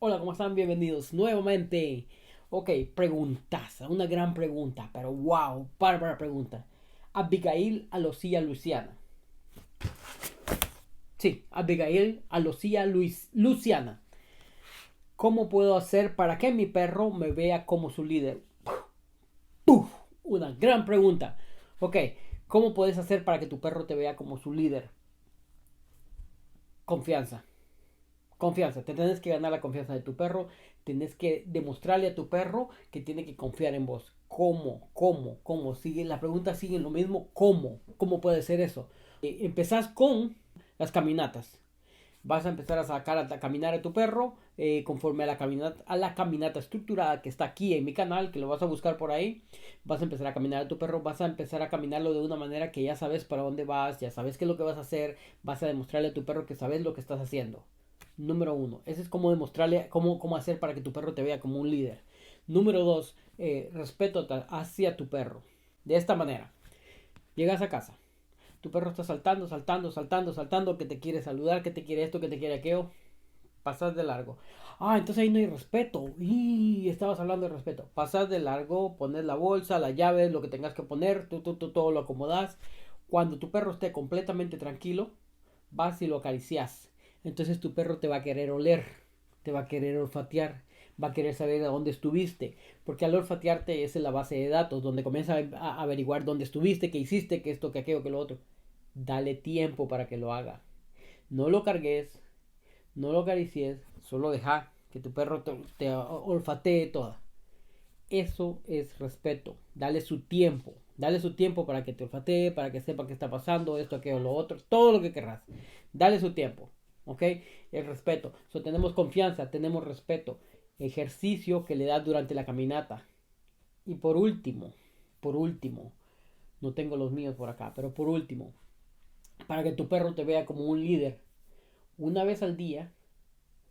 Hola, ¿cómo están? Bienvenidos nuevamente. Ok, preguntas, una gran pregunta, pero wow, bárbara pregunta. Abigail Alosía Luciana. Sí, Abigail Alosía Luciana. ¿Cómo puedo hacer para que mi perro me vea como su líder? ¡Puf! Una gran pregunta. Ok, ¿cómo puedes hacer para que tu perro te vea como su líder? Confianza. Confianza, te tienes que ganar la confianza de tu perro, tienes que demostrarle a tu perro que tiene que confiar en vos. ¿Cómo? ¿Cómo? ¿Cómo? Sigue, la pregunta sigue lo mismo. ¿Cómo? ¿Cómo puede ser eso? Empezás con las caminatas. Vas a empezar a sacar a caminar a tu perro conforme a la caminata estructurada que está aquí en mi canal, que lo vas a buscar por ahí. Vas a empezar a caminar a tu perro, vas a empezar a caminarlo de una manera que ya sabes para dónde vas, ya sabes qué es lo que vas a hacer, vas a demostrarle a tu perro que sabes lo que estás haciendo. Número uno, ese es como demostrarle cómo hacer para que tu perro te vea como un líder. Número dos, respeto hacia tu perro. De esta manera, llegas a casa, tu perro está saltando, saltando, saltando, saltando, que te quiere saludar, que te quiere esto, que te quiere aquello, pasas de largo. Ah, entonces ahí no hay respeto. Y estabas hablando de respeto. Pasas de largo, pones la bolsa, la llave, lo que tengas que poner, tú todo lo acomodas. Cuando tu perro esté completamente tranquilo, vas y lo acaricias. Entonces tu perro te va a querer oler, te va a querer olfatear, va a querer saber de dónde estuviste, porque al olfatearte es en la base de datos, donde comienza a averiguar dónde estuviste, qué hiciste, qué esto, qué aquello, qué lo otro. Dale tiempo para que lo haga. No lo cargues, no lo acaricies, solo deja que tu perro te olfatee toda. Eso es respeto. Dale su tiempo. Dale su tiempo para que te olfatee, para que sepa qué está pasando, esto, aquello, lo otro, todo lo que querrás. Dale su tiempo. ¿Ok? El respeto. So, tenemos confianza, tenemos respeto. Ejercicio que le das durante la caminata. Y por último, no tengo los míos por acá, pero por último, para que tu perro te vea como un líder, una vez al día,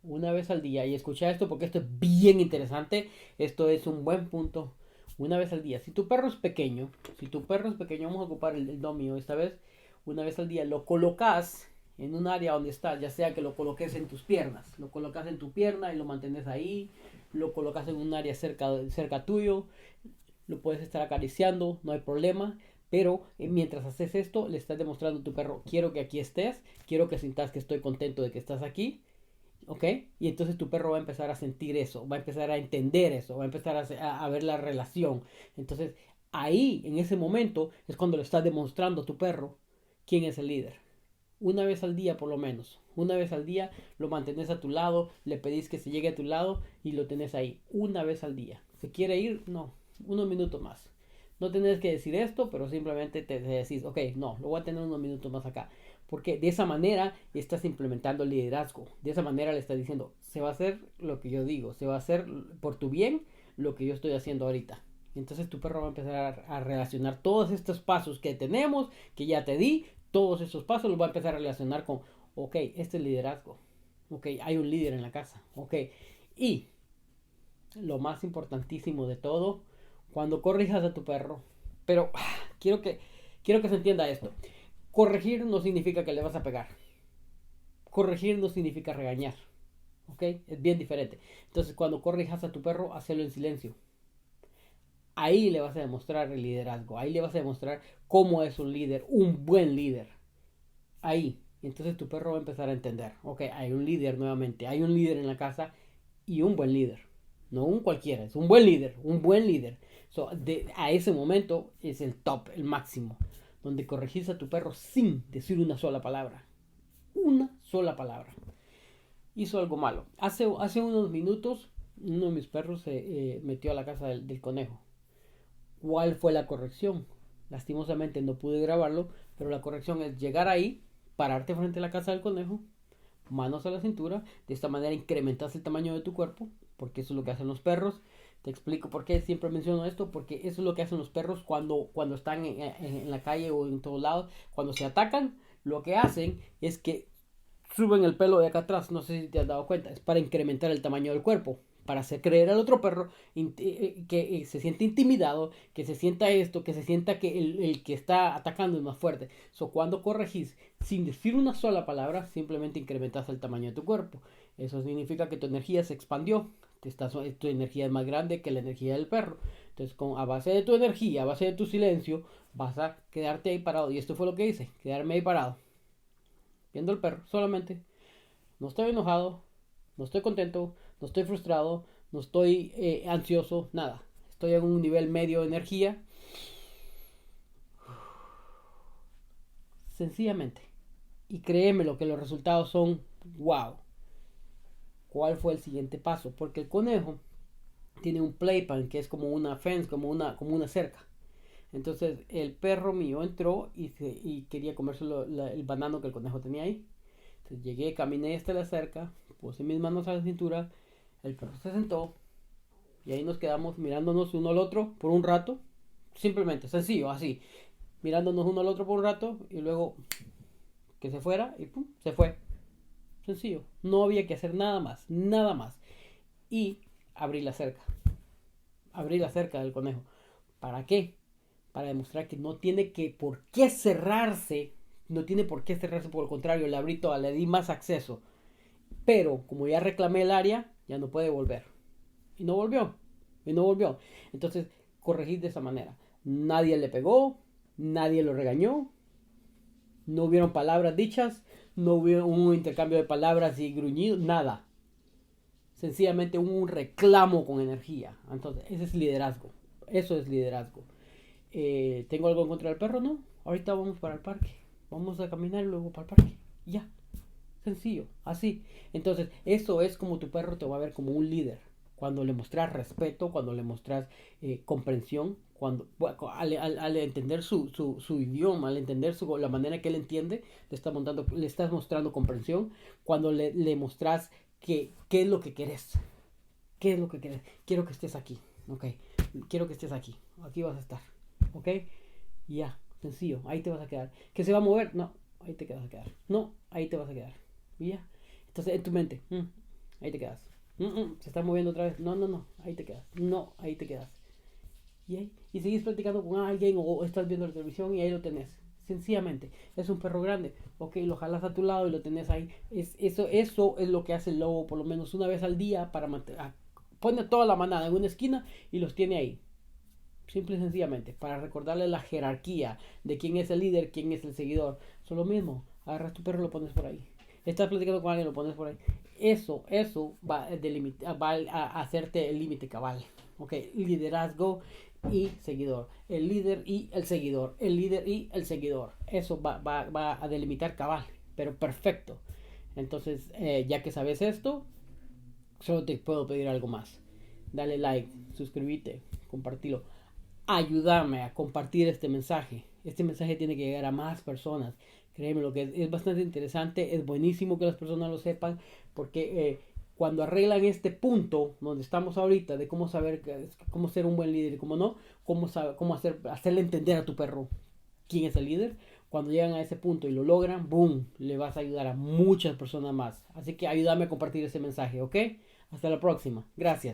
una vez al día, y escucha esto porque esto es bien interesante, esto es un buen punto, una vez al día. Si tu perro es pequeño, si tu perro es pequeño, vamos a ocupar el domio esta vez, una vez al día lo colocas en un área donde estás, ya sea que lo coloques en tus piernas, lo colocas en tu pierna y lo mantienes ahí, lo colocas en un área cerca tuyo, lo puedes estar acariciando, no hay problema. Pero mientras haces esto, le estás demostrando a tu perro, quiero que aquí estés, quiero que sientas que estoy contento de que estás aquí. ¿Ok? Y entonces tu perro va a empezar a sentir eso, va a empezar a entender eso, va a empezar a ver la relación. Entonces, ahí, en ese momento, es cuando le estás demostrando a tu perro quién es el líder. Una vez al día, por lo menos. Una vez al día lo mantenés a tu lado, le pedís que se llegue a tu lado y lo tenés ahí. Una vez al día. ¿Se quiere ir? No. Unos minutos más. No tenés que decir esto, pero simplemente te decís, ok, no, lo voy a tener unos minutos más acá. Porque de esa manera estás implementando el liderazgo. De esa manera le estás diciendo, se va a hacer lo que yo digo, se va a hacer por tu bien lo que yo estoy haciendo ahorita. Entonces tu perro va a empezar a relacionar todos estos pasos que tenemos, que ya te di, todos esos pasos los va a empezar a relacionar con, ok, este es liderazgo. Ok, hay un líder en la casa. Ok, y lo más importantísimo de todo, cuando corrijas a tu perro, pero quiero que, quiero que se entienda esto. Corregir no significa que le vas a pegar. Corregir no significa regañar. ¿Ok? Es bien diferente. Entonces, cuando corrijas a tu perro, hazlo en silencio. Ahí le vas a demostrar el liderazgo. Ahí le vas a demostrar cómo es un líder, un buen líder. Ahí. Entonces tu perro va a empezar a entender. Ok, hay un líder nuevamente. Hay un líder en la casa y un buen líder. No un cualquiera, es un buen líder. Un buen líder. So, a ese momento es el top, el máximo. Donde corregís a tu perro sin decir una sola palabra. Una sola palabra. Hizo algo malo. Hace unos minutos, uno de mis perros se metió a la casa del conejo. ¿Cuál fue la corrección? Lastimosamente no pude grabarlo, pero la corrección es llegar ahí, pararte frente a la casa del conejo, manos a la cintura, de esta manera incrementas el tamaño de tu cuerpo, porque eso es lo que hacen los perros. Te explico por qué siempre menciono esto, porque eso es lo que hacen los perros cuando están en la calle o en todos lados, cuando se atacan, lo que hacen es que suben el pelo de acá atrás, no sé si te has dado cuenta, es para incrementar el tamaño del cuerpo, para hacer creer al otro perro que se siente intimidado, que se sienta esto, que se sienta que el que está atacando es más fuerte. So, cuando corregís sin decir una sola palabra, simplemente incrementas el tamaño de tu cuerpo. Eso significa que tu energía se expandió. Tu energía es más grande que la energía del perro. Entonces, a base de tu energía, a base de tu silencio, vas a quedarte ahí parado. Y esto fue lo que hice, quedarme ahí parado, viendo el perro, solamente. No estoy enojado, no estoy contento, no estoy frustrado, no estoy ansioso, nada. Estoy en un nivel medio de energía. Sencillamente. Y créeme lo que los resultados son wow. ¿Cuál fue el siguiente paso? Porque el conejo tiene un playpen que es como una fence, como una cerca. Entonces el perro mío entró y quería comerse el banano que el conejo tenía ahí. Entonces llegué, caminé hasta la cerca, puse mis manos a la cintura, el perro se sentó y ahí nos quedamos mirándonos uno al otro por un rato. Simplemente, sencillo, así. Mirándonos uno al otro por un rato y luego que se fuera y pum, se fue. Sencillo. No había que hacer nada más, nada más. Y abrí la cerca. Abrí la cerca del conejo. ¿Para qué? Para demostrar que no tiene que por qué cerrarse. No tiene por qué cerrarse, por el contrario, le abrí toda, le di más acceso. Pero como ya reclamé el área, ya no puede volver. Y no volvió. Y no volvió. Entonces, corregí de esa manera. Nadie le pegó, nadie lo regañó, no hubieron palabras dichas, no hubo un intercambio de palabras y gruñidos, nada. Sencillamente un reclamo con energía. Entonces, ese es liderazgo. Eso es liderazgo. ¿Tengo algo en contra del perro? No. Ahorita vamos para el parque. Vamos a caminar y luego para el parque. Ya. Sencillo. Así. Entonces, eso es como tu perro te va a ver como un líder. Cuando le mostras respeto, cuando le mostras comprensión, al entender su idioma, al entender la manera que él entiende, le estás mostrando comprensión. Cuando le mostras qué es lo que querés. ¿Qué es lo que querés? Quiero que estés aquí. Ok. Quiero que estés aquí. Aquí vas a estar. Ok. Ya. Sencillo. Ahí te vas a quedar. ¿Que se va a mover? No. Ahí te vas a quedar. No. Ahí te vas a quedar. Y ya. Entonces en tu mente. Ahí te quedas. Se está moviendo otra vez. No, no, no. Ahí te quedas. No. Ahí te quedas. Y seguís platicando con alguien o estás viendo la televisión y ahí lo tenés. Sencillamente, es un perro grande. Ok, lo jalas a tu lado y lo tenés ahí. Eso es lo que hace el lobo por lo menos una vez al día para pone toda la manada en una esquina y los tiene ahí. Simple y sencillamente, para recordarle la jerarquía de quién es el líder, quién es el seguidor. Eso es lo mismo. Agarras tu perro y lo pones por ahí. Estás platicando con alguien y lo pones por ahí. Eso va a hacerte el límite cabal. Ok, liderazgo y seguidor. El líder y el seguidor. El líder y el seguidor. Eso va a delimitar cabal, pero perfecto. Entonces, ya que sabes esto, solo te puedo pedir algo más. Dale like, suscríbete, compartilo. Ayúdame a compartir este mensaje. Este mensaje tiene que llegar a más personas. Créeme, lo que es bastante interesante. Es buenísimo que las personas lo sepan porque cuando arreglan este punto donde estamos ahorita de cómo saber cómo ser un buen líder y cómo no, cómo hacerle entender a tu perro quién es el líder, cuando llegan a ese punto y lo logran, boom, le vas a ayudar a muchas personas más. Así que ayúdame a compartir ese mensaje, ¿ok? Hasta la próxima. Gracias.